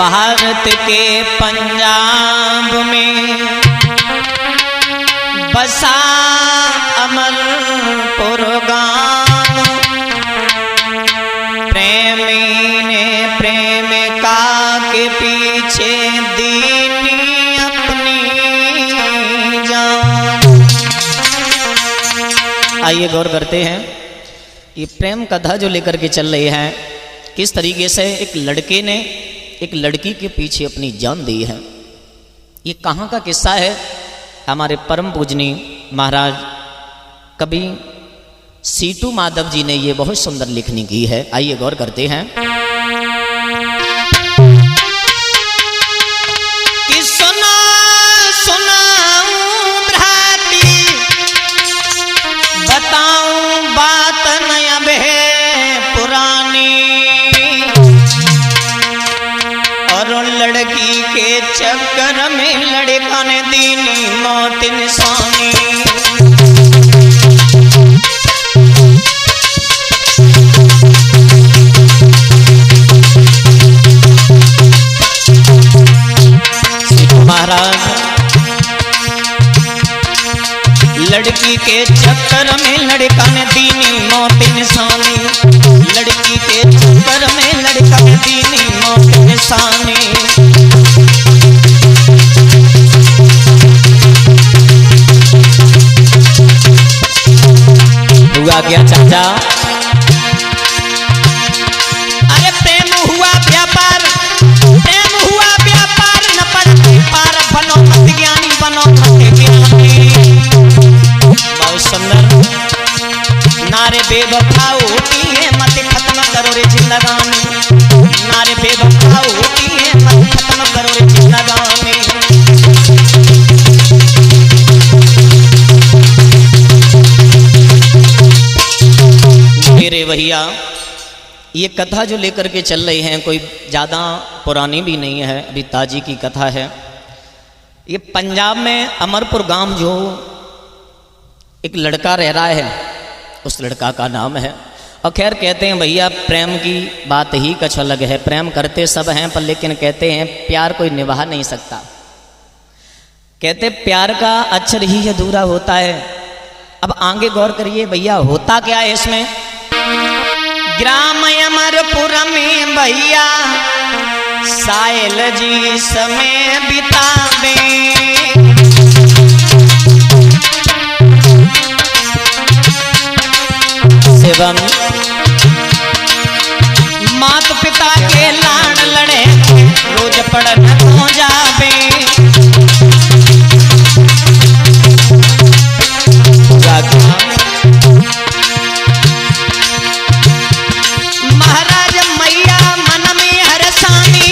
भारत के पंजाब में बसा अमरपुर गाँव, प्रेमी ने प्रेमिका के पीछे दीनी अपनी जान। आइए गौर करते हैं ये प्रेम कथा जो लेकर के चल रही है, किस तरीके से एक लड़के ने एक लड़की के पीछे अपनी जान दी है। ये कहाँ का किस्सा है? हमारे परम पूजनीय महाराज कवि सीटू माधव जी ने ये बहुत सुंदर लिखनी की है। आइए गौर करते हैं कि सुना सुनाऊं भ्राती, बताऊं बात नया बहे पुरानी, और लड़की के चक्कर में लड़का ने दीनी मौत इंसानी। महाराज लड़की के चक्कर में लड़का ने दीनी मौत इंसानी, लड़की के चक्कर में लड़का ने दीनी मौत इंसानी। हुआ क्या चाचा? अरे प्रेम हुआ व्यापार, प्रेम हुआ व्यापार, न पड़ती पार, बनो मत ज्ञानी, बनो मत ज्ञानी। बहुत सुंदर नारे बेवफा होती है, मत खत्म करो रे जिंदगानी, नारे बेवफा होती है, मत खत्म करो रे जिंदगानी। मेरे भैया ये कथा जो लेकर के चल रही हैं कोई ज़्यादा पुरानी भी नहीं है, अभी ताजी की कथा है। ये पंजाब में अमरपुर गांव जो एक लड़का रह रहा है, उस लड़का का नाम है, और खैर कहते हैं भैया प्रेम की बात ही कुछ अलग है। प्रेम करते सब हैं पर लेकिन कहते हैं प्यार कोई निभा नहीं सकता। कहते प्यार का अक्षर ही अधूरा होता है। अब आगे गौर करिए भैया होता क्या है इसमें। ग्राम अमरपुर में भैया सायल जी समय बितावे, शिवम मात पिता के लाड लड़े रोज पढ़न हो जावे। महाराज मैया मन में हरसानी,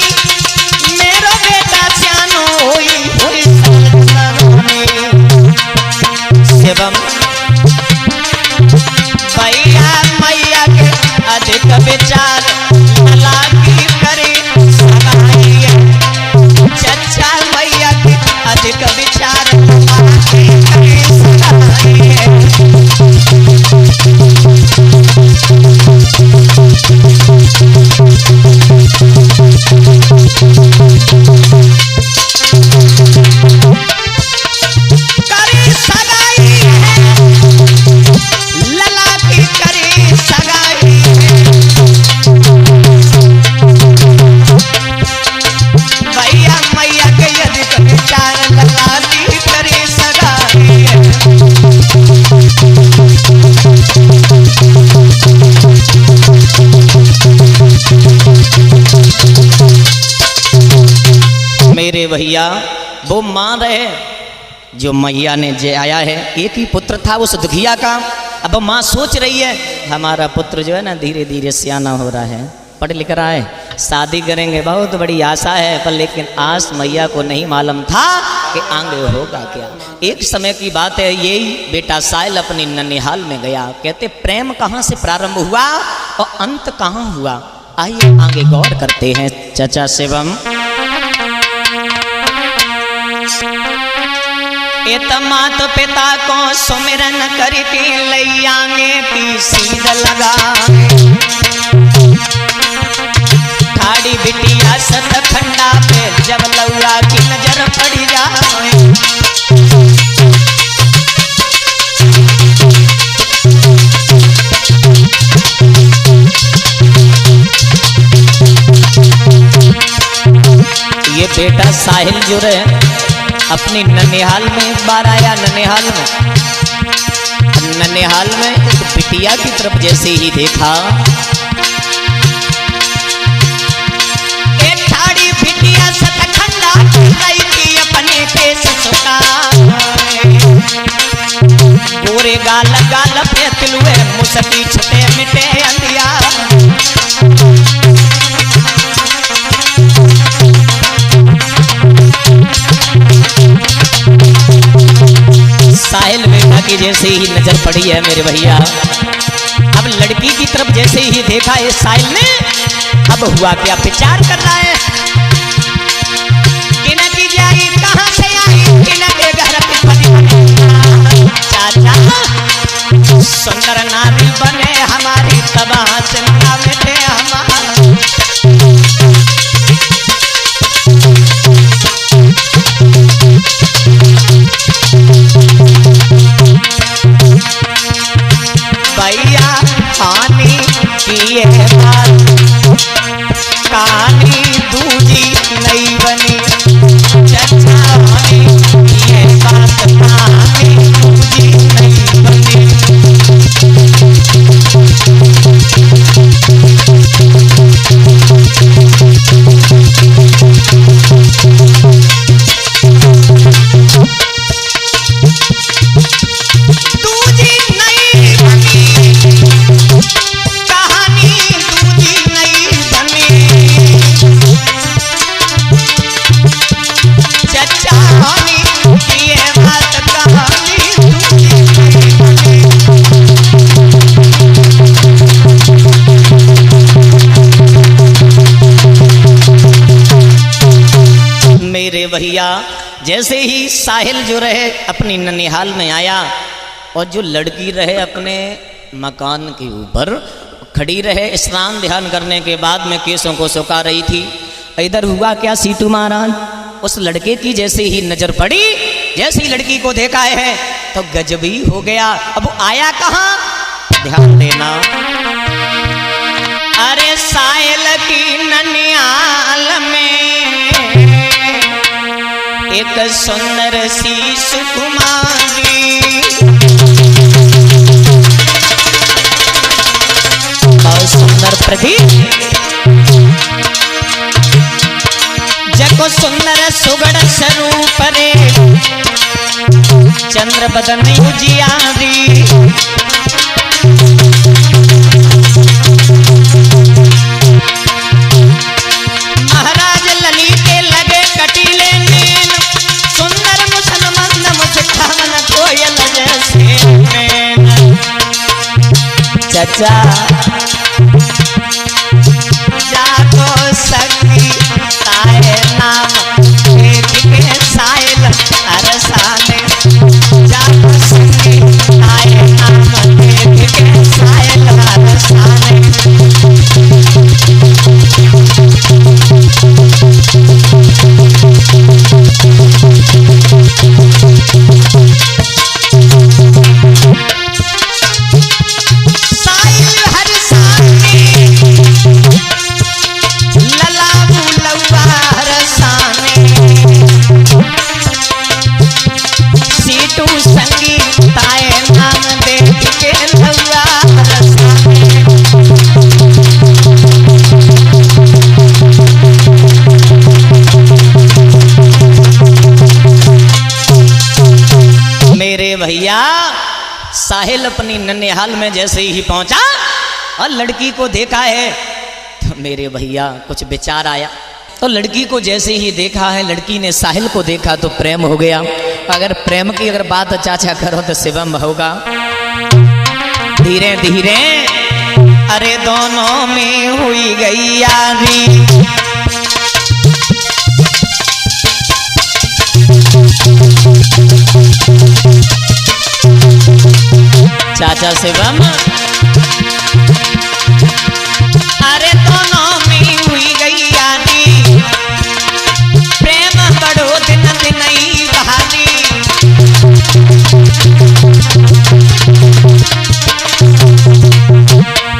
मेरो बेटा सियानो होई शिवम भैया मैया के अधिक विचार लागी करे सगाई, चचा मैया के अधिक विचार लागी करे सगाई। मेरे भैया वो मां रहे जो मैया ने जे आया है, एक ही पुत्र था उस दुखिया का। अब माँ सोच रही है हमारा पुत्र जो है ना धीरे धीरे सियाना हो रहा है, पढ़ लिख रहा है, शादी करेंगे, बहुत बड़ी आशा है। पर लेकिन आस मैया को नहीं मालूम था कि आगे होगा क्या। एक समय की बात है, यही बेटा साहिल अपनी ननिहाल में गया। कहते प्रेम कहाँ से प्रारंभ हुआ और अंत कहाँ हुआ, आइए आगे गौर करते हैं चाचा शिवम। एत मात पिता को सुमिरन करके लैयांगे की सीध लगा, ठाड़ी बिटिया सत खंडा ये बेटा साहिल जो रहे अपनी ननिहाल में एक बार आया। ननिहाल में एक बिटिया की तरफ जैसे ही देखा, एक ठाड़ी बिटिया सतखंडा गई थी अपने के ससुका, गोरे गाल गाल पे तिलुए मुसकी छुटे मिटे अंधिया। साहिल बेटा की जैसे ही नजर पड़ी है मेरे भैया, अब लड़की की तरफ जैसे ही देखा है साहिल ने, अब हुआ क्या विचार कर रहा है, किन की जाई कहां से आई, किन के घर पे पति चाचा सुंदर नारी बने हमारी तबाह से ना मिटे हमारा। भैया पानी पिए कहानी दूजी नहीं बनी, चचा ये बात कहानी दूजी नहीं बनी। मेरे भैया जैसे ही साहिल जो रहे अपनी ननिहाल में आया और जो लड़की रहे अपने मकान के ऊपर खड़ी रहे, स्नान ध्यान करने के बाद में केसों को सुखा रही थी। इधर हुआ क्या सीतू महाराज, उस लड़के की जैसे ही नजर पड़ी, जैसे ही लड़की को देखा है तो गजबी हो गया। अब आया कहाँ, ध्यान देना, अरे साहिल की ननिहाल में एक सुंदर सी सुकुमारी, बहुत सुंदर प्रदीप, जको सुंदर सुगड़ स्वरूप रे चंद्र बदन उजियारी। महाराज ललित लगे कटीले नील, सुंदर मुसलमान मुस्कान कोयल जैसे नैन। चचा जाको सखी ताए नाम देख के साहिल अरसाने, जाको सखी ताए नाम देख के साहिल अरसाने। भैया साहिल अपनी ननिहाल में जैसे ही पहुंचा और लड़की को देखा है तो मेरे भैया कुछ विचार आया। तो लड़की को जैसे ही देखा है, लड़की ने साहिल को देखा तो प्रेम हो गया। अगर प्रेम की अगर बात चाचा करो तो शिवम होगा। धीरे धीरे अरे दोनों में हुई गई यारी, चाचा शिवम अरे दोनों में हुई गई यारी, प्रेम बढ़ो दिन दिन ही बहानी।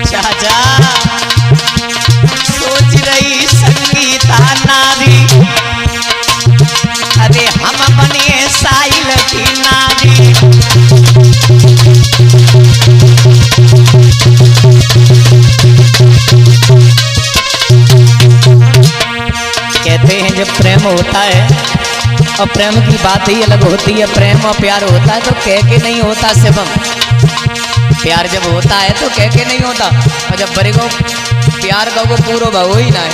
चाचा सोच रही संगीता नारी, कहते हैं जब प्रेम होता है और प्रेम की बात ही अलग होती है, प्रेम और प्यार होता है तो कह के नहीं होता शिवम। प्यार जब होता है तो कह के नहीं होता, और जब बड़े को प्यार का वो पूरा भाव ही ना है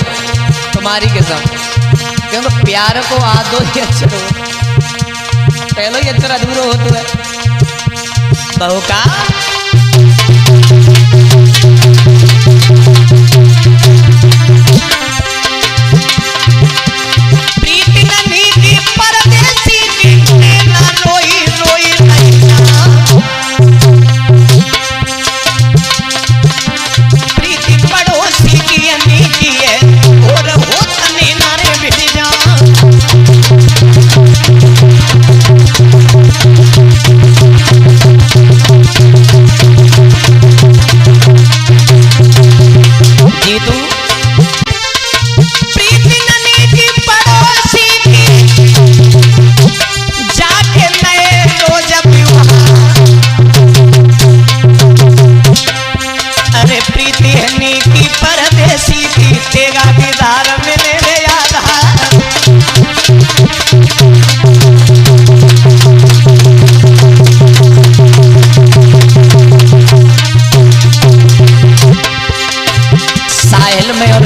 तुम्हारी कसम, क्योंकि प्यार को आदो ही अक्षर हो, पहले ही अक्षर अधूरो हो तो है बहू का।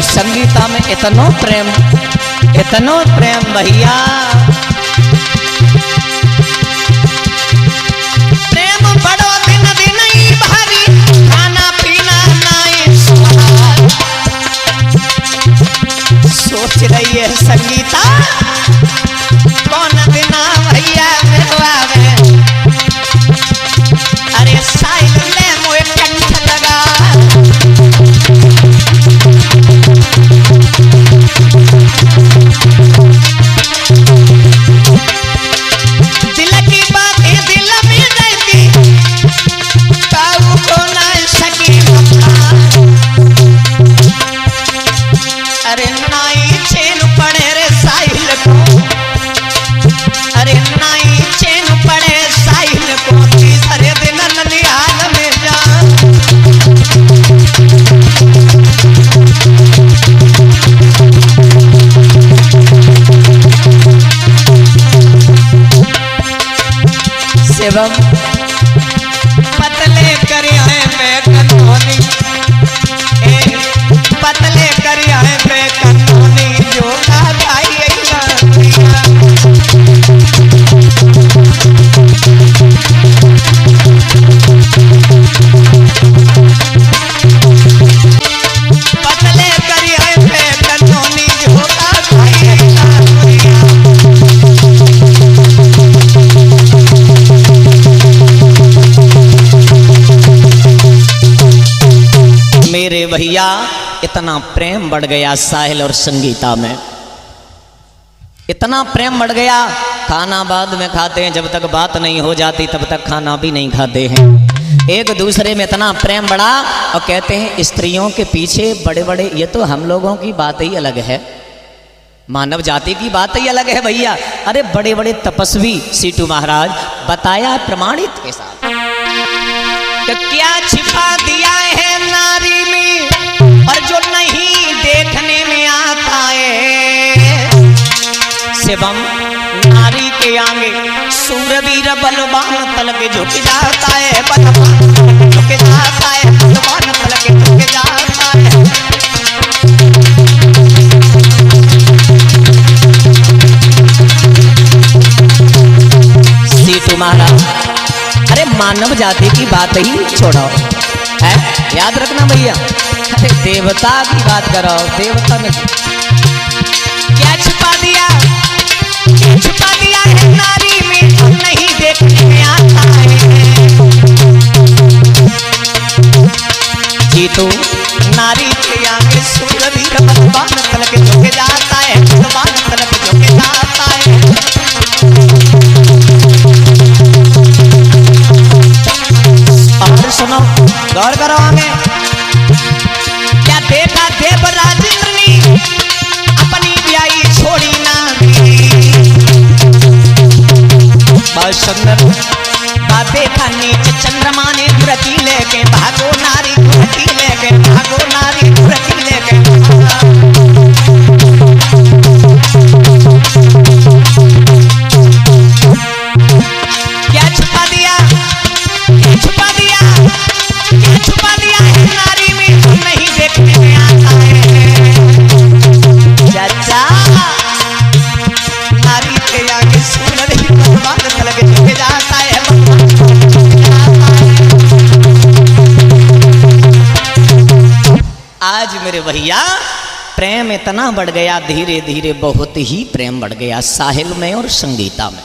संगीता में इतनो प्रेम भैया, प्रेम बड़ो दिन दिन ही भारी, खाना पीना नाई सुहार। सोच रही है संगीता कौन बिना भैया मिलवावे, अरे साइल ले मोए कंठ लगा। एवं पतले करिया है मैं कन्होनी, पतले करिया है मैं कन्होनी, जो का भाई पतले करिया है मैं कन्होनी, जो का भाई मेरे भैया। इतना प्रेम बढ़ गया साहिल और संगीता में, इतना प्रेम बढ़ गया। खाना बाद में खाते हैं, जब तक बात नहीं हो जाती तब तक खाना भी नहीं खाते हैं। एक दूसरे में इतना प्रेम बढ़ा, और कहते हैं स्त्रियों के पीछे बड़े बड़े, ये तो हम लोगों की बात ही अलग है, मानव जाति की बात ही अलग है भैया। अरे बड़े बड़े तपस्वी सीटू महाराज बताया प्रमाणित के साथ कि क्या छिपा दिया है नारी में और जो नहीं देखने में आता है। शिवम नारी के आगे सूरवीर बलवान तल के झुक जाता है, बलवान झुक जाता है, बलवान तल के झुक जाता है। सीटू महाराज, अरे मानव जाति की बात ही छोड़ो है, याद रखना भैया। अरे देवता की बात करो, देवता में क्या छुपा दिया, क्या छुपा दिया है नारी में और नहीं देखने में आता है। जीतू नारी के आगे सूरवीर बलवान तल के झुक जाता है, बलवान तल के झुक जाता है। और सुनो, गौर करो आगे क्या देखा देवराज इंद्रनी अपनी ब्याई छोड़ी ना बहुत सुंदर बाबे का नीच चंद्रमा ने धुरती लेके भागो नारी, धुरती लेके भागो नारी, धुरती लेके भैया प्रेम इतना बढ़ गया, धीरे धीरे बहुत ही प्रेम बढ़ गया साहिल में और संगीता में।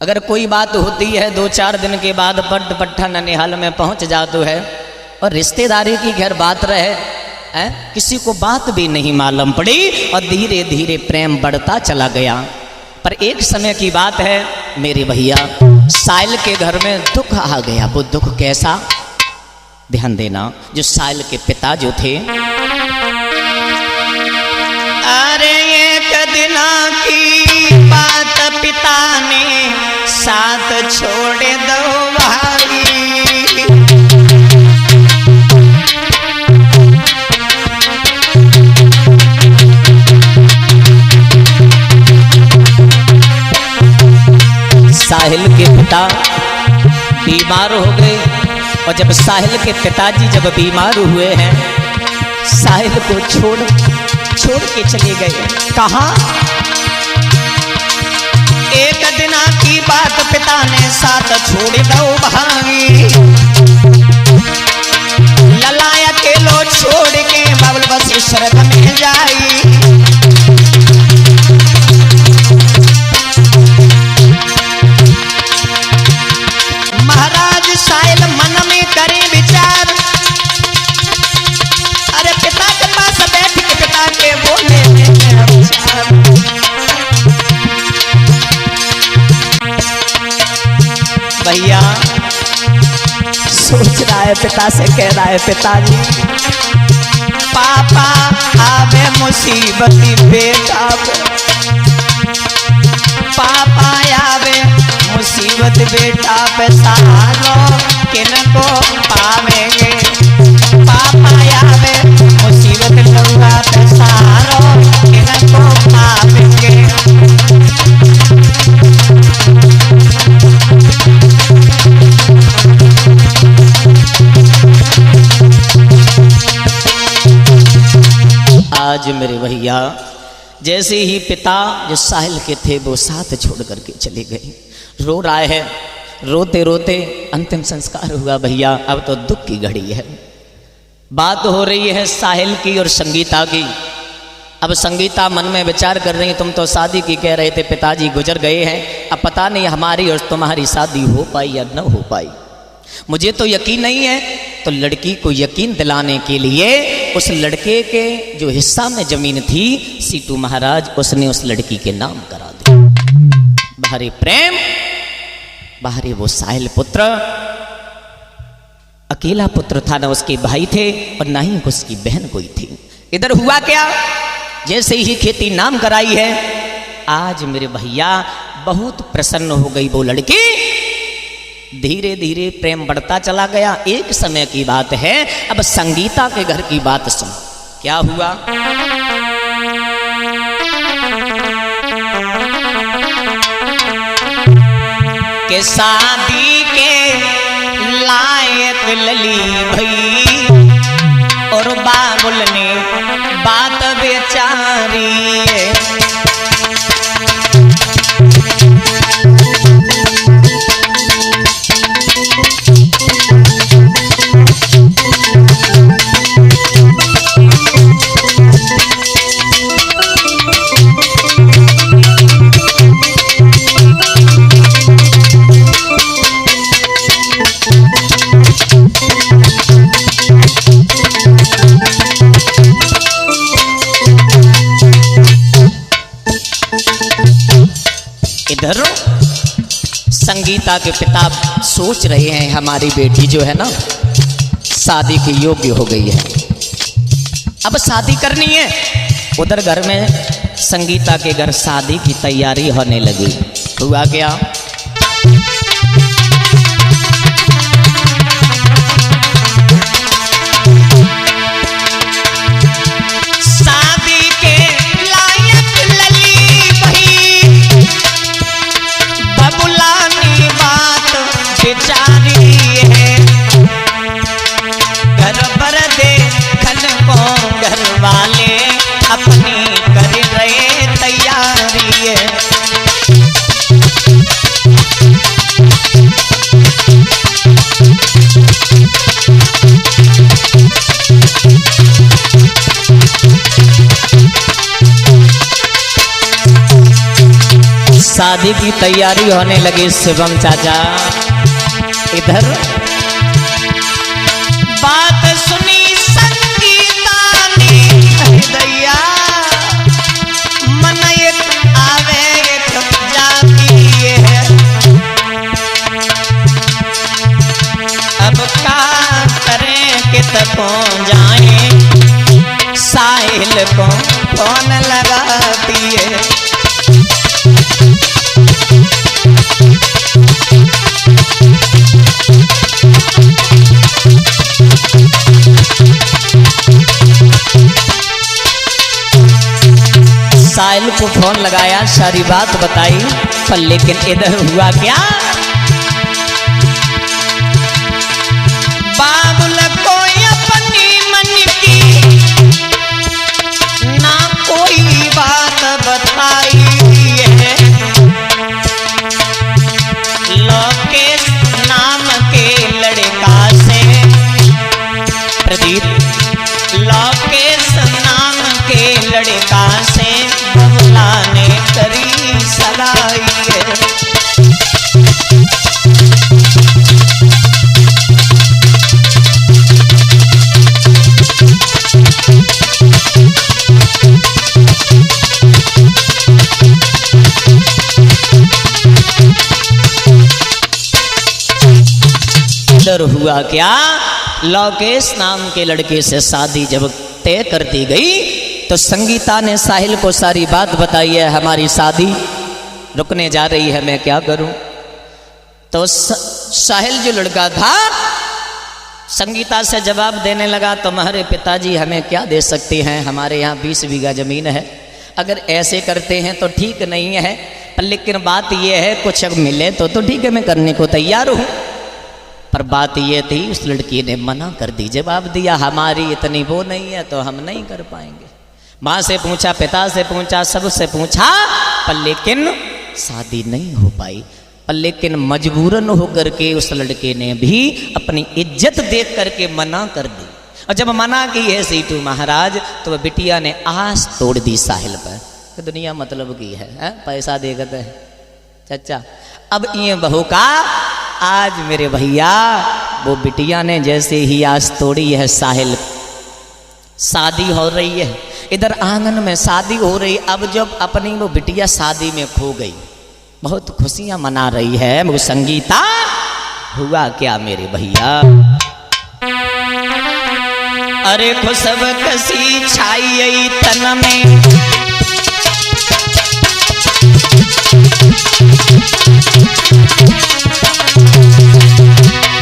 अगर कोई बात होती है 2-4 दिन के बाद बड्ड पट्टा ननिहाल में पहुंच जाते है और रिश्तेदारी की घर बात रहे किसी को बात भी नहीं मालूम पड़ी और धीरे धीरे प्रेम बढ़ता चला गया। पर एक समय की बात है मेरे भैया, साहिल के घर में दुख आ गया। वो दुख कैसा, ध्यान देना। जो साहिल के पिता जो थे, अरे एक दिन की बात पिता ने साथ छोड़ दो भाई। साहिल के पिता बीमार हो गए और जब साहिल के पिताजी जब बीमार हुए हैं, साहिल को छोड़ के चले गए। कहाँ? एक दिन की बात पिता ने साथ छोड़ दो भाई। ललाया के लो छोड़ के बाबुल बसेश्वर में जाई। महाराज साहिल मन में करे विचार, अरे पिता के पास बैठ के पिता के बोले विचार। भैया सोच रहा है, पिता से कह रहा है, पिताजी पापा आवे मुसीबती बेटा पापा आवे मुसीबत बेटा पे सहारो किनको पावेंगे। पापा आवे मुसीबत लौहा पे सहारो किनको पावेंगे। आज मेरे भैया जैसे ही पिता जो साहिल के थे वो साथ छोड़ करके चले गए। रो रहा है, रोते रोते अंतिम संस्कार हुआ। भैया अब तो दुख की घड़ी है। बात हो रही है साहिल की और संगीता की। अब संगीता मन में विचार कर रही, तुम तो शादी की कह रहे थे, पिताजी गुजर गए हैं, अब पता नहीं हमारी और तुम्हारी शादी हो पाई या न हो पाई। मुझे तो यकीन नहीं है। तो लड़की को यकीन दिलाने के लिए उस लड़के के जो हिस्सा में जमीन थी, सीटू महाराज उसने उस लड़की के नाम करा दी। बाहरी प्रेम, बाहरी वो साहिल पुत्र, अकेला पुत्र था, ना उसके भाई थे और ना ही उसकी बहन कोई थी। इधर हुआ क्या, जैसे ही खेती नाम कराई है, आज मेरे भैया बहुत प्रसन्न हो गई वो लड़की। धीरे धीरे प्रेम बढ़ता चला गया। एक समय की बात है, अब संगीता के घर की बात सुन। क्या हुआ, के शादी के लायक लली भई और बाबुल ने बात बेचारी। इधर संगीता के पिता सोच रहे हैं हमारी बेटी जो है ना शादी के योग्य हो गई है, अब शादी करनी है। उधर घर में संगीता के घर शादी की तैयारी होने लगी। हुआ क्या, अपनी कर रहे तैयारी है। शादी की तैयारी होने लगी शिवम चाचा। इधर बात सुनी संगीता ने, दैया मन एक आवे एक जाती है, अब का करें कि तक जाए, साहिल को फोन लगाती है। साहिल को फोन लगाया, सारी बात बताई, पर लेकिन इधर हुआ क्या, बाबुल को अपनी मन की ना कोई बात बताई है, लोकेश नाम के लड़का से, प्रदीप लोकेश नाम के लड़का से बबला ने करी सगाई है। इधर हुआ क्या, लोकेश नाम के लड़के से शादी जब तय कर दी गई तो संगीता ने साहिल को सारी बात बताई है, हमारी शादी रुकने जा रही है, मैं क्या करूं। तो साहिल जो लड़का था संगीता से जवाब देने लगा, तुम्हारे पिताजी हमें क्या दे सकते हैं, हमारे यहाँ 20 बीघा जमीन है, अगर ऐसे करते हैं तो ठीक नहीं है, पर लेकिन बात यह है कुछ मिले तो ठीक है, मैं करने को तैयार हूँ। पर बात ये थी उस लड़की ने मना कर दी, जवाब दिया हमारी इतनी वो नहीं है तो हम नहीं कर पाएंगे। माँ से पूछा, पिता से पूछा, सबसे पूछा, पर लेकिन शादी नहीं हो पाई। पर लेकिन मजबूरन होकर के उस लड़के ने भी अपनी इज्जत देख करके मना कर दी, और जब मना की है सीटू महाराज तो वह बिटिया ने आस तोड़ दी साहिल पर कि दुनिया मतलब की है पैसा देखते है चाचा। अब ये बहू का आज मेरे भैया वो बिटिया ने जैसे ही आस तोड़ी है, साहिल शादी हो रही है, इधर आंगन में शादी हो रही। अब जब अपनी वो बिटिया शादी में खो गई, बहुत खुशियां मना रही है वो संगीता। हुआ क्या मेरे भैया, अरे खुशब कसी छाई तन में,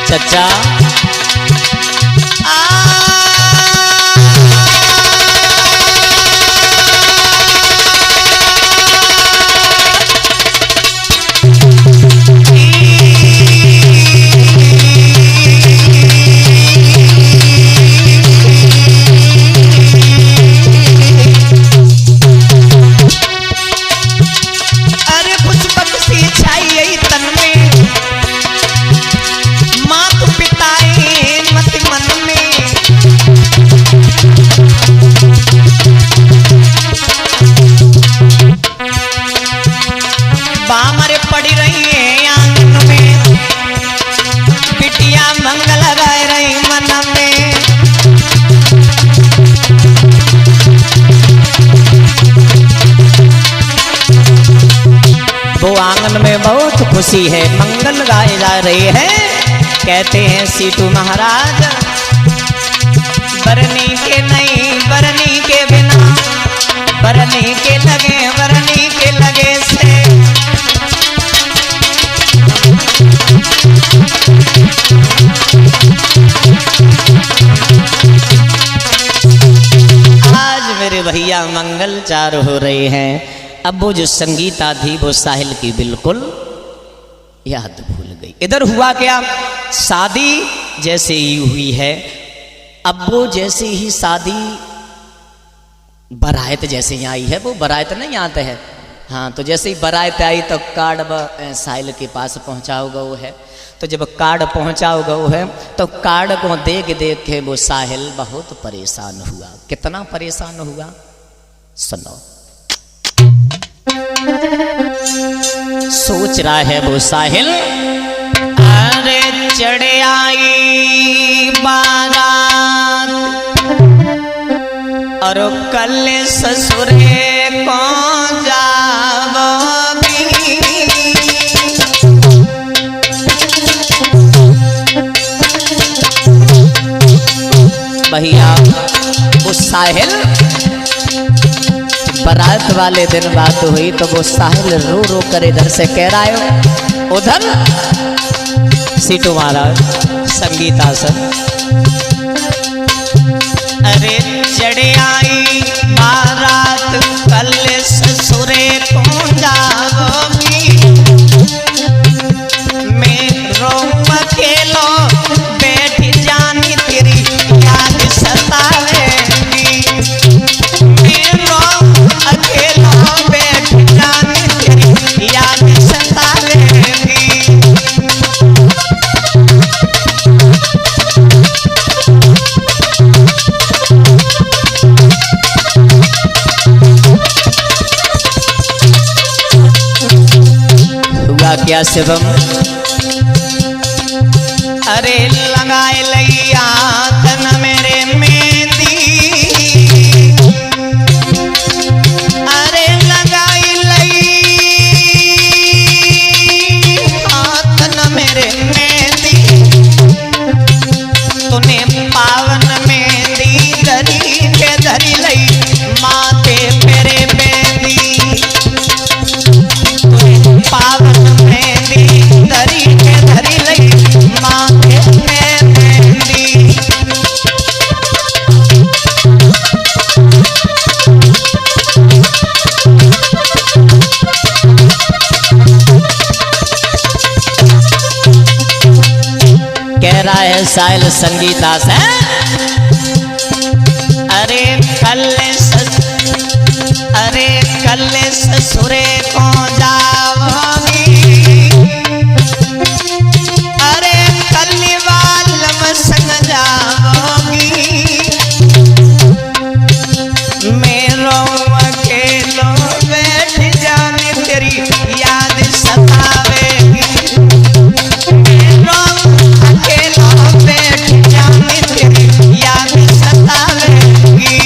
चचा खुशी है, मंगल गाए जा रहे हैं। कहते हैं सीटू महाराज बरनी के नहीं बरनी के बिना, बरनी के लगे बरनी के लगे से, आज मेरे भैया मंगल चार हो रहे हैं। अब वो जो संगीता थी वो साहिल की बिल्कुल याद भूल गई। इधर हुआ क्या, शादी जैसे ही हुई है, अब वो जैसे ही शादी बारात जैसे ही आई है, वो बारात नहीं आते है, हाँ, तो जैसे ही बारात आई तो कार्ड साहिल के पास पहुंचाओ गो है। तो जब कार्ड पहुंचाओ गो है तो कार्ड को देख देख के वो साहिल बहुत परेशान हुआ। कितना परेशान हुआ सुनो। सोच रहा है वो साहिल, अरे चढ़ आई बारात और कल ससुरे को जावोगी। भैया वो साहिल, बारात वाले दिन बात हुई तो वो साहिल रो रो कर इधर से कह रहा है, उधर सीटू महाराज संगीता सर, अरे चढ़ आई बारात कल ससुरे को जाओगी, मैं रोम अकेलो बैठ जानी तेरी याद सतावेगी, मैं रोम अकेलो बैठ जानी तेरी याद सतावेगी। क्या शिवम, अरे लगाए लैया तन मेरे मेहंदी, अरे लगाई लई तन मेरे मेहंदी, तूने पावन मेहंदी धरी के धरी लई माथे मेरे मेहंदी, तूने पावन धरी के धरी लई माथे में मेहंदी। कह रहा है साहिल संगीता से, अरे कल ससुरे को जाओगी, अरे कल्लीवाल में संग जाओगी, मेरो अकेलो बैठ जानी तेरी याद सतावेगी, मेरो अकेलो बैठ जानी तेरी याद सतावेगी।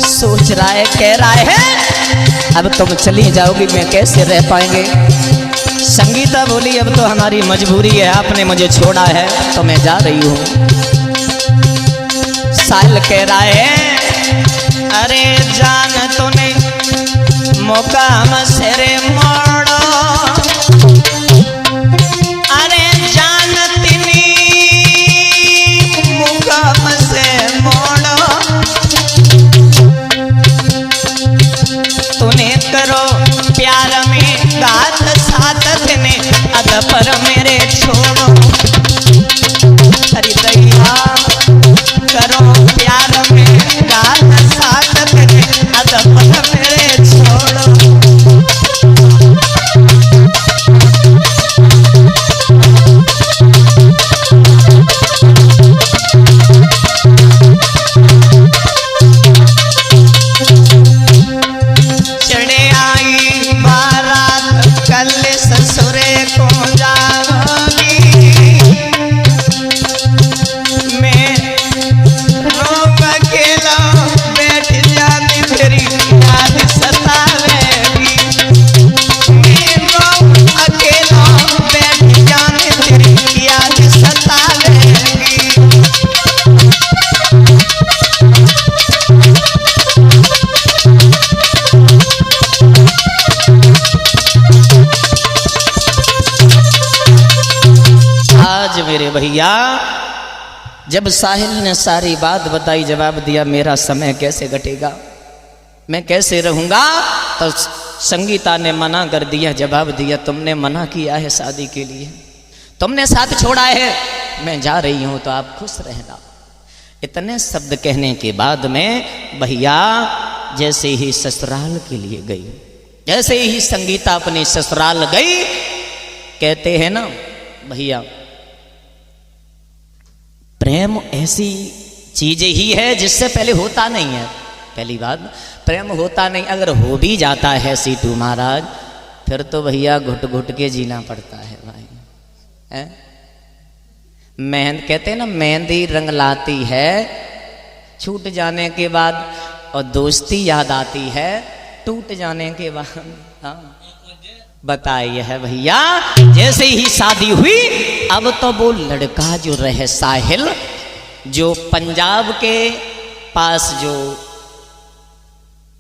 सोच रहा है, कह रहा है, अब तुम चली जाओगी मैं कैसे रह पाएंगे। संगीता बोली, अब तो हमारी मजबूरी है, आपने मुझे छोड़ा है तो मैं जा रही हूँ। साहिल कह रहा है, अरे जान तूने मौका मसेरे मोड़ो, अरे जान तिनी मौका मसे मोड़ो, तूने करो प्यार में गात साथ ने अद पर मेरे छोड़ो, हरि दैया करो प्यार में गात साथ ने अद पर मेरे छोड़ो। मेरे भैया जब साहिल ने सारी बात बताई, जवाब दिया मेरा समय कैसे घटेगा, मैं कैसे रहूंगा, तो संगीता ने मना कर दिया, जवाब दिया तुमने मना किया है शादी के लिए, तुमने साथ छोड़ा है, मैं जा रही हूं तो आप खुश रहना। इतने शब्द कहने के बाद में भैया जैसे ही ससुराल के लिए गई, जैसे ही संगीता अपनी ससुराल गई, कहते हैं ना भैया प्रेम ऐसी चीज ही है जिससे पहले होता नहीं है। पहली बात, प्रेम होता नहीं, अगर हो भी जाता है सीटू महाराज, फिर तो भैया घुट घुट के जीना पड़ता है भाई। कहते हैं ना, मेहंदी रंग लाती है, छूट जाने के बाद, और दोस्ती याद आती है टूट जाने के बाद। हाँ बताइए है भैया, जैसे ही शादी हुई, अब तो वो लड़का जो रहे साहिल, जो पंजाब के पास जो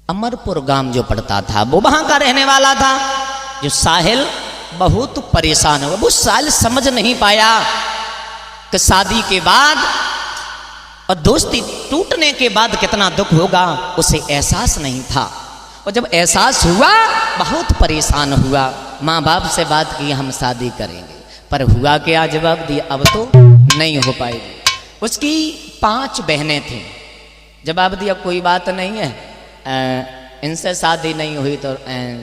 अमरपुर गांव जो पड़ता था, वो वहां का रहने वाला था। जो साहिल बहुत परेशान हुआ, वो साहिल समझ नहीं पाया कि शादी के बाद और दोस्ती टूटने के बाद कितना दुख होगा, उसे एहसास नहीं था। और जब एहसास हुआ, बहुत परेशान हुआ, माँ बाप से बात की हम शादी करेंगे, पर हुआ क्या, जवाब दिया अब तो नहीं हो पाएगी। उसकी 5 बहनें थीं, जवाब दिया कोई बात नहीं है, इनसे शादी नहीं हुई तो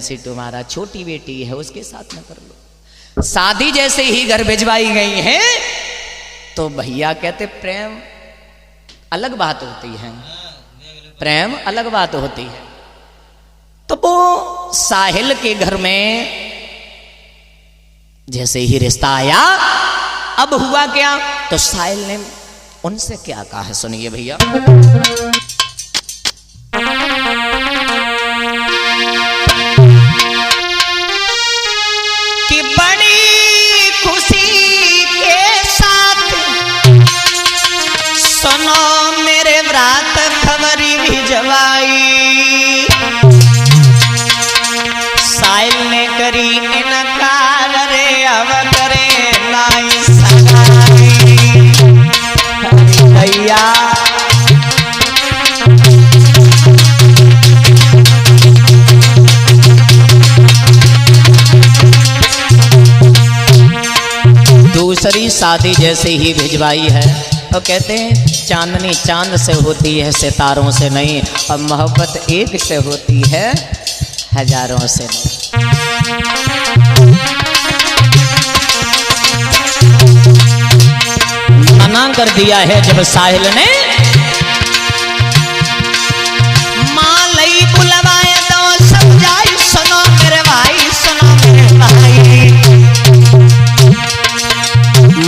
सीटू महाराज छोटी बेटी है उसके साथ में कर लो। शादी जैसे ही घर भिजवाई गई है, तो भैया कहते प्रेम अलग बात होती है, प्रेम अलग बात होती है। तो वो साहिल के घर में जैसे ही रिश्ता आया, अब हुआ क्या, तो साहिल ने उनसे क्या कहा है, सुनिए भैया। कि बड़ी खुशी के साथ सुनो मेरे व्रत खबरी भिजवाई, साहिल ने करी इनकार, रे अब करे लाई सगाई। भैया दूसरी शादी जैसे ही भिजवाई है, तो कहते हैं चांदनी चांद से होती है, सितारों से नहीं, और मोहब्बत एक से होती है, हजारों से नहीं। मना कर दिया है जब साहिल ने, मां लई बुलवाए तो समझाई, सुनो मेरे भाई, सुनो मेरे भाई।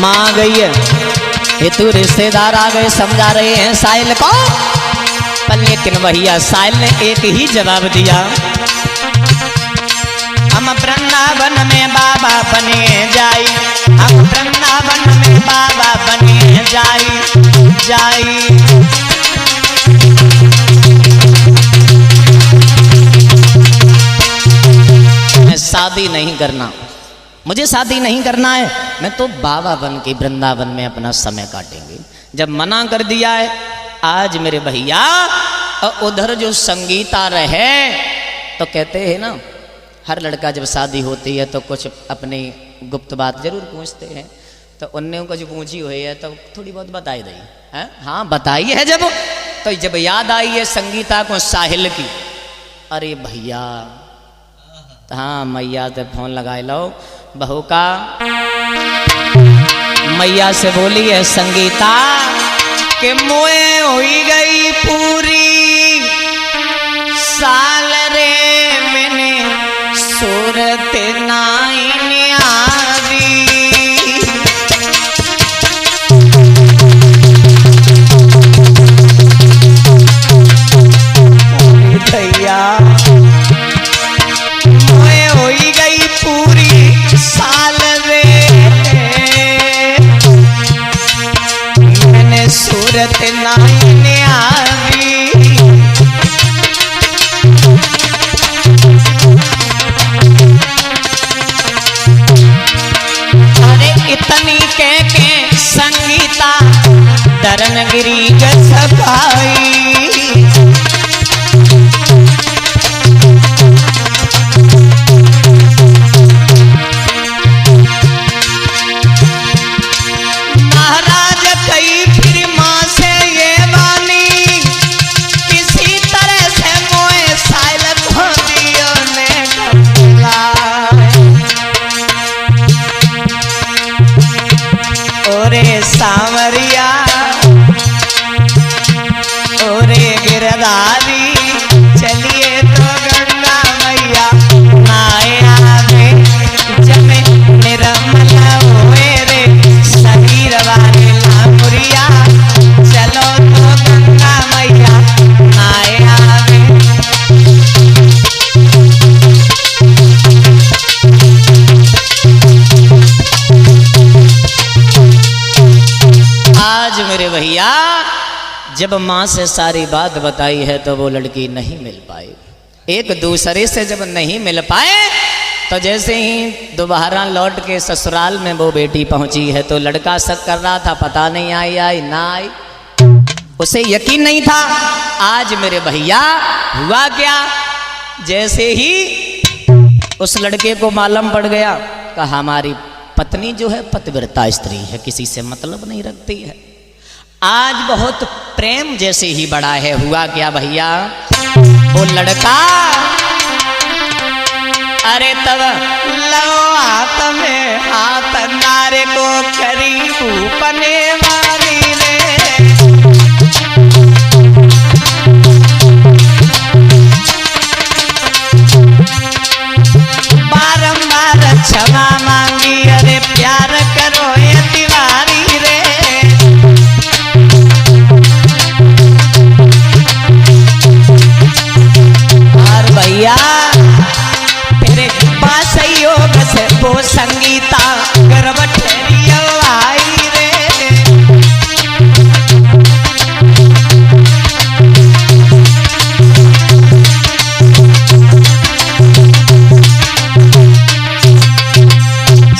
मां आ गई है, ये तू रिश्तेदार आ गए, समझा रहे हैं साहिल को, पर लेकिन भैया साहिल ने एक ही जवाब दिया, हम वृंदावन में बाबा बने जाई, हम वृंदावन में बाबा बने जाई। मैं शादी नहीं करना, मुझे शादी नहीं करना है, मैं तो बाबा बन के वृंदावन में अपना समय काटेंगे। जब मना कर दिया है आज मेरे भैया, और उधर जो संगीता रहे, तो कहते हैं ना, हर लड़का जब शादी होती है तो कुछ अपनी गुप्त बात जरूर पूछते हैं, तो उनने कुछ पूछी हुई है तो थोड़ी बहुत बताई दी है। हाँ बताई है जब, तो जब याद आई है संगीता को साहिल की, अरे भैया, हाँ मैया से फोन लगाए लो बहू का, मैया से बोली है संगीता कि मोए हुई गई पूरी साल रे, मैंने सूरत नाई आवी। भैया मोए होई गई पूरी साल रे, मैंने सूरत नाई आवी। इतनी के संगीता दरन गिरी गई, महाराज कई फिर मां से ये वानी, किसी तरह से मोए साइल को दियो ने कपला। सांवरिया ओरे गिरधारी चलिए तो गंगा मैया नाए आवे जमे निर्मला होए रे शरीर वाले लामुरिया चलो तो गंगा मैया नाए आवे। आज मेरे भैया जब माँ से सारी बात बताई है तो वो लड़की नहीं मिल पाई। एक दूसरे से जब नहीं मिल पाए तो जैसे ही दोबारा लौट के ससुराल में वो बेटी पहुंची है तो लड़का शक कर रहा था, पता नहीं आई ना आई, उसे यकीन नहीं था। आज मेरे भैया हुआ क्या, जैसे ही उस लड़के को मालूम पड़ गया कि हमारी पत्नी जो है पतिव्रता स्त्री है, किसी से मतलब नहीं रखती है। आज बहुत प्रेम जैसे ही बड़ा है। हुआ क्या भैया, वो लड़का अरे तब लो हाथ में हाथ नारे को करीब पने वाली रे, बारंबार क्षमा मांगी अरे प्यार करो ये तिवारी रे। और भैया तेरे पास योग से वो संगीता गर्भ ठहरियो आई रे।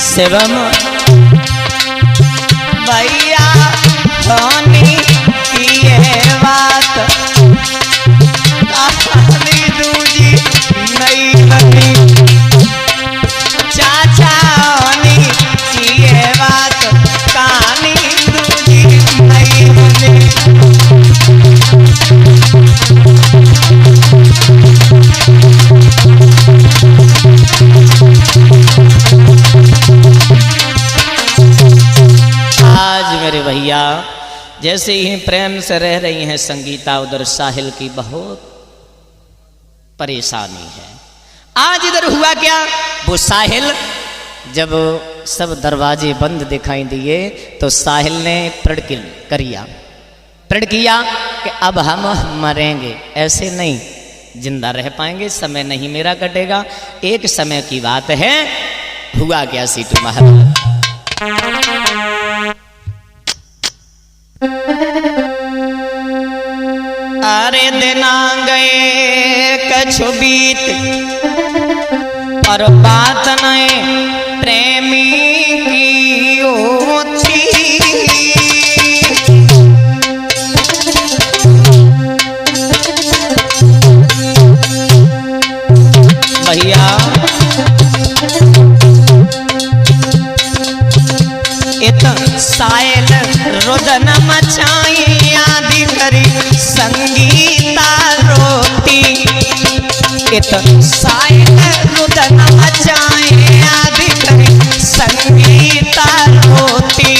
शिवम भैया धोनी की ये बात कहानी दूजी नहीं बनी, चाचा होनी की ये बात कहानी दूजी नहीं बनी। आज मेरे भैया जैसे ही प्रेम से रह रही हैं संगीता, उधर साहिल की बहुत परेशानी है। आज इधर हुआ क्या, वो साहिल जब सब दरवाजे बंद दिखाई दिए तो साहिल ने प्रण किया कि अब हम मरेंगे, ऐसे नहीं जिंदा रह पाएंगे, समय नहीं मेरा कटेगा। एक समय की बात है। हुआ क्या सीटू महाराज, अरे दिना गए कछु बीत और बात नहीं प्रेमी की होती, भैया इत सायल रुदन मचाई आदि करी संगीता रोती, इत सायल रुदन मचाई आदि करी संगीता रोती।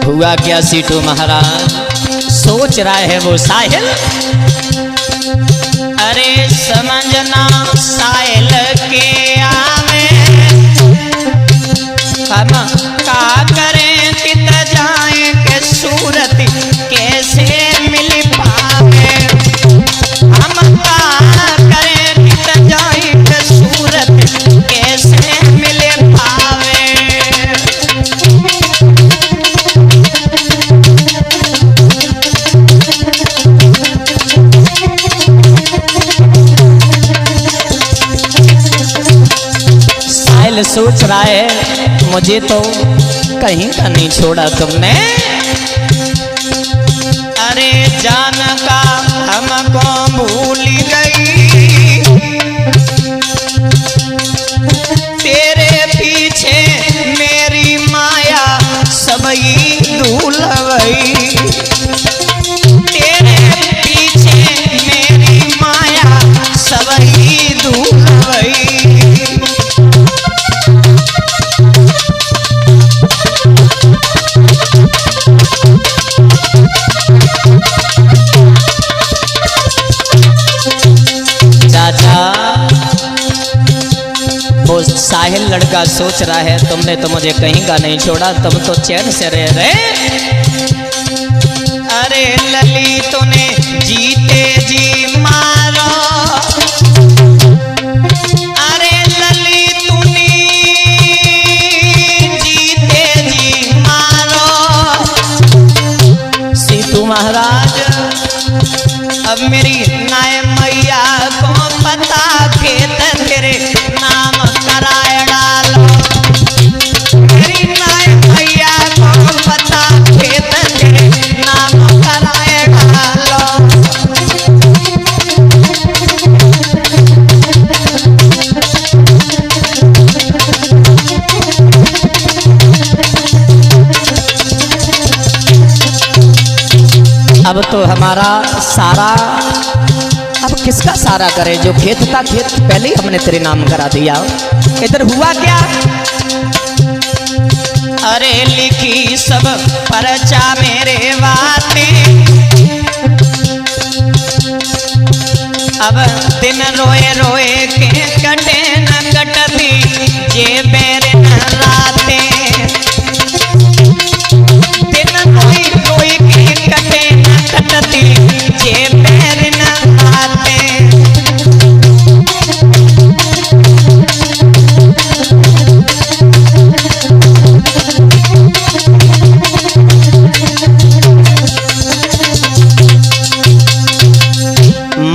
हुआ क्या सीटू महाराज, सोच रहा है वो साहिल, अरे समझना साहिल के आवे हम का करें कित जाए के सूरत कैसे मिल पावे, हम का करें कित जाए के सूरत कैसे मिल पावे। सोच रहा है मुझे तो कहीं का नहीं छोड़ा तुमने, अरे जान का हमको भूल गई, तेरे पीछे मेरी माया सबई धूल लड़का सोच रहा है तुमने तो मुझे कहीं का नहीं छोड़ा, तुम तो चैन से रह रहे। अरे लली तूने जीते जी मारो, अरे लली तूने जीते जी मारो। सीतू महाराज अब मेरी नाय मैया को पता खेत तेरे नाम कराए डालो, मेरी नाय मैया को पता खेत तेरे नाम कराए डालो। अब तो हमारा सारा, अब किसका सारा करे, जो खेत था खेत पहले ही हमने तेरे नाम करा दिया। इधर हुआ क्या, अरे लिखी सब परचा मेरे बातें, अब दिन रोए रोए के कटे न कटती ये बैर न रातें, दिन रोई रोई के कटे न कटती ये बैर न रातें।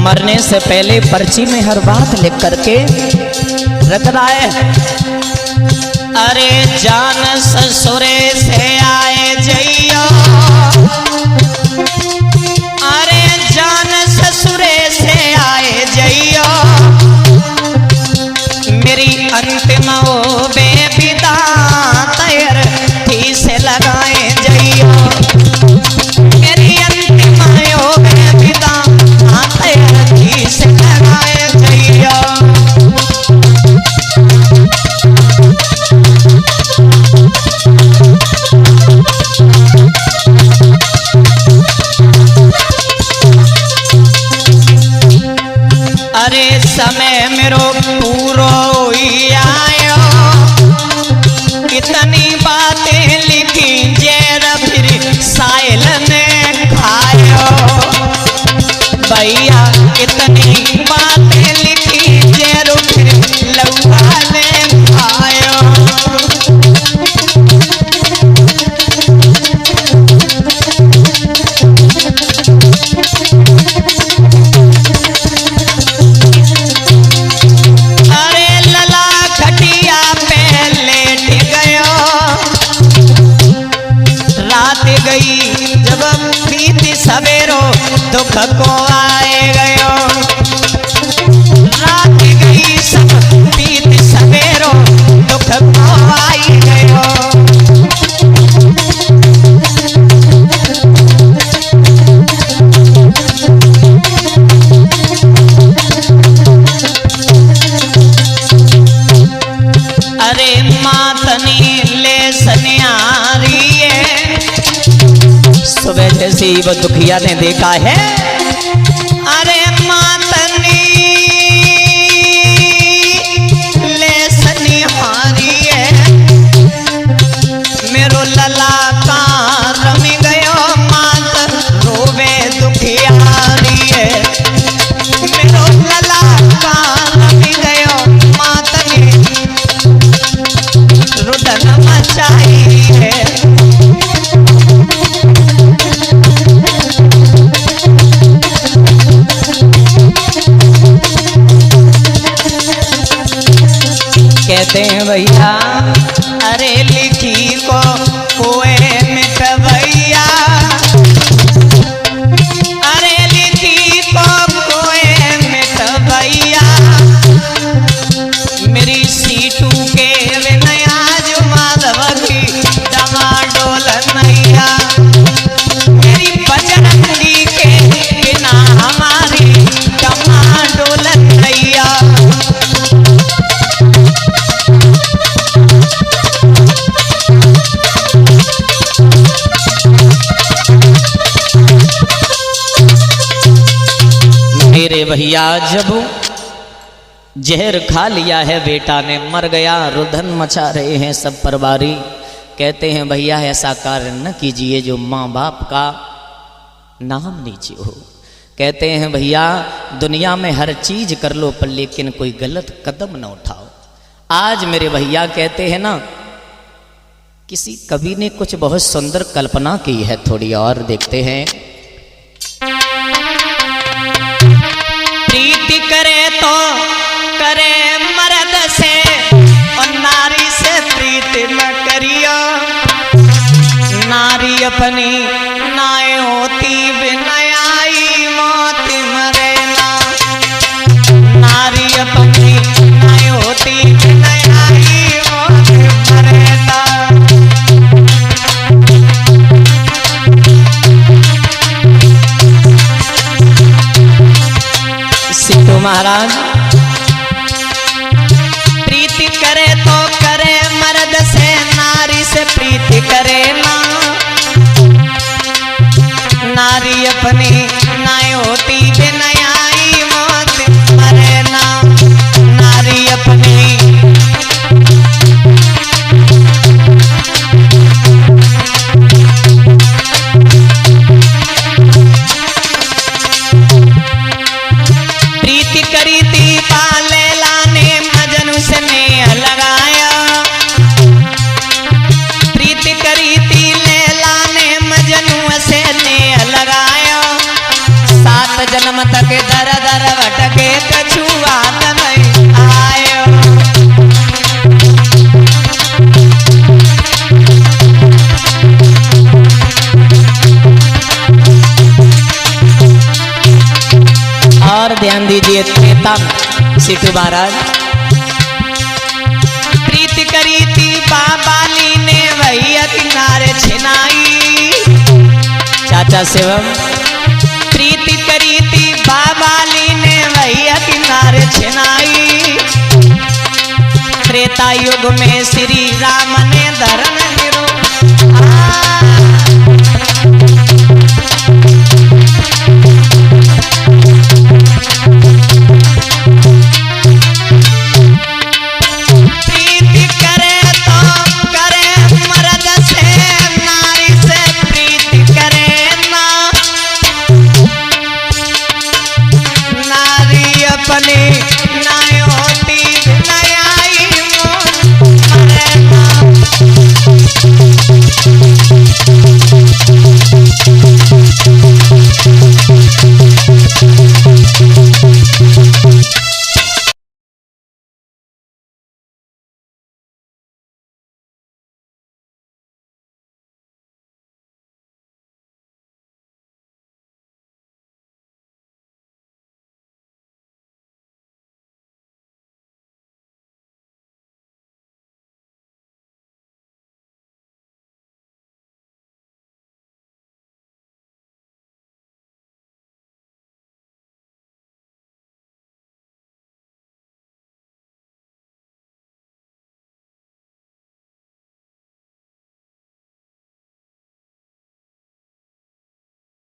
मरने से पहले पर्ची में हर बात लिख करके रख रहा है। अरे जान ससुरे से आए जइयो, अरे जान ससुरे से आए जइयो, मेरी अंतिम वो बेविदा तैर थी से लगाए जइयो, मेरी अंतिम वो बेविदा तैर थी से लगाए जइयो। अरे समय मेरो पूरो ही आयो, इतनी बातें लिखी जेर फिर साइल ने खायो, भैया इतनी बातें लिखी जेर फिर लौका ने खायो। जब बीती सवेरो दुख को आए गयो, रात गई सब बीती सवेरो दुख को आई गयो। अरे मातनी ले सनियारी सुबह जैसे ही वो दुखिया ने देखा है, अरे मातनी ले सनिहारी है, मेरो लला का रम गयो मात रोवे दुखियारी है, मेरो लला का रम गयो मातनी रुदन मचाई है। कहते हैं भैया अरे लिखी को कोए मिट भैया, अरे लिखी को कोए मिट भैया, मेरी सीटू के विनया जो माधव की डमाडोल नैया, मेरी बजरंगी के बिना हमारी डमाडोल नैया। मेरे भैया जब जहर खा लिया है बेटा ने, मर गया, रुदन मचा रहे हैं सब परवारी। कहते हैं भैया ऐसा कार्य न कीजिए जो माँ बाप का नाम नीचे हो। कहते हैं भैया दुनिया में हर चीज कर लो पर लेकिन कोई गलत कदम न उठाओ। आज मेरे भैया कहते हैं ना, किसी कवि ने कुछ बहुत सुंदर कल्पना की है, थोड़ी और देखते हैं। प्रीति करे तो करे मर्द से और नारी से प्रीति न करियो। नारी अपनी नाय होती बिनयाई मौत मरे ना। नारी अपनी नाय होती बिनयाई मौत मरे ना। सिद्धू महाराज प्रीति करे तो करे मर्द से, नारी से प्रीति करे ना। नारी अपनी नाय होती बिनयाई मौत मरे ना। नारी अपनी प्रीति करी थी पाले लाने मजनू से नेह लगाया। प्रीति करी थी लैला ने मजनू से नेह लगाया। 7 जन्म तक दर दर भटके कछुआ नहीं आयो। और ध्यान दीजिए त्रेता सिद्धू महाराज। प्रीति करी थी बाबाली ने भैया किनारे छिनाई। चाचा शिवम प्रीति करी थी बाबाली ने भैया किनारे छिनाई। त्रेता युग में श्री राम ने धर्म